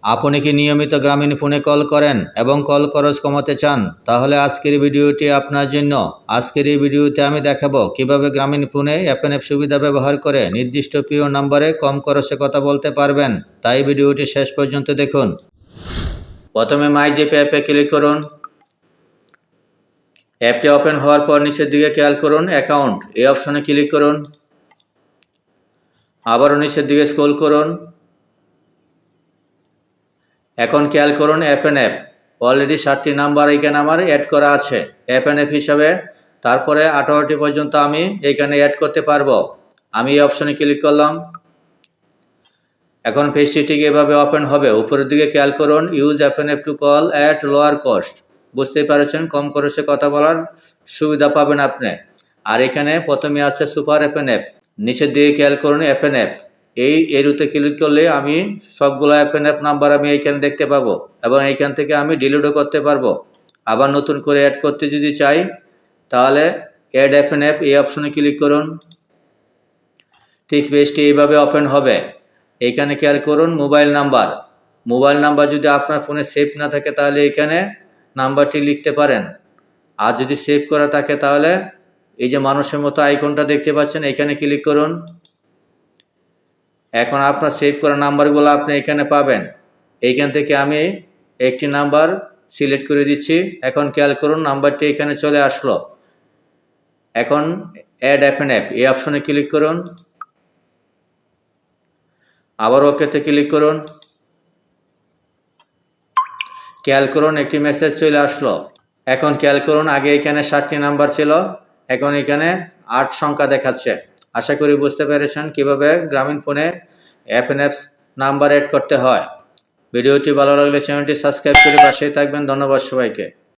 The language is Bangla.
আপনি কি নিয়মিত গ্রামীণ ফোনে কল করেন এবং কল খরচ কমাতে চান? তাহলে আজকের ভিডিওটি আপনার জন্য। আজকের এই ভিডিওতে আমি দেখাবো কিভাবে গ্রামীণ ফোনে এফএনএফ সুবিধা ব্যবহার করে নির্দিষ্ট প্রিয় নাম্বারে কম খরচে কথা বলতে পারবেন। তাই ভিডিওটি শেষ পর্যন্ত দেখুন। প্রথমে মাই জিপে অ্যাপে ক্লিক করুন। অ্যাপটি ওপেন হওয়ার পর নিচের দিকে খেয়াল করুন অ্যাকাউন্ট এই অপশনে ক্লিক করুন। আবারও নিচের দিকে স্ক্রল করুন। এখন খেয়াল করুন এফএনএফ অলরেডি 7টি নাম্বার এখানে আমার অ্যাড করা আছে এফএনএফ হিসাবে। তারপরে 18টি পর্যন্ত আমি এখানে অ্যাড করতে পারবো। আমি এই অপশনে ক্লিক করলাম। এখন পেজটি ঠিক এভাবে ওপেন হবে। উপরের দিকে খেয়াল করুন use FNF to call at lower cost. বুঝতেই পারছেন কম খরচে কথা বলার সুবিধা পাবেন আপনি। আর এখানে প্রথমে আছে সুপার এফএনএফ। নিচের দিকে খেয়াল করুন এফএনএফ এই এরুতে ক্লিক করলে আমি সবগুলো এফএনএফ নাম্বার আমি এইখানে দেখতে পাবো এবং এইখান থেকে আমি ডিলিটও করতে পারবো। আবার নতুন করে অ্যাড করতে যদি চাই তাহলে অ্যাড এফএনএফ এই অপশনে ক্লিক করুন। ঠিক পেজটি এইভাবে ওপেন হবে। এইখানে খেয়াল করুন মোবাইল নাম্বার যদি আপনার ফোনে সেভ না থাকে তাহলে এখানে নাম্বারটি লিখতে পারেন। আর যদি সেভ করা থাকে তাহলে এই যে মানুষের মতো আইকনটা দেখতে পাচ্ছেন এখানে ক্লিক করুন। এখন আপনার সেভ করা নাম্বারগুলো আপনি এখানে পাবেন। এইখান থেকে আমি একটি নাম্বার সিলেক্ট করে দিচ্ছি। এখন খেয়াল করুন নাম্বারটি এখানে চলে আসলো। এখন অ্যাড এফএনএফ এই অপশনে ক্লিক করুন। আবার ওকেতে ক্লিক করুন। খেয়াল করুন একটি মেসেজ চলে আসলো। এখন খেয়াল করুন আগে এখানে 7টি নাম্বার ছিল, এখন এখানে 8 সংখ্যা দেখাচ্ছে। আশা করি বুঝতে পেরেছেন কিভাবে গ্রামীণ ফোনে এফএনএফ নাম্বার অ্যাড করতে হয়। ভিডিওটি ভালো লাগলে চ্যানেলটি সাবস্ক্রাইব করে পাশেই থাকবেন। ধন্যবাদ সবাইকে।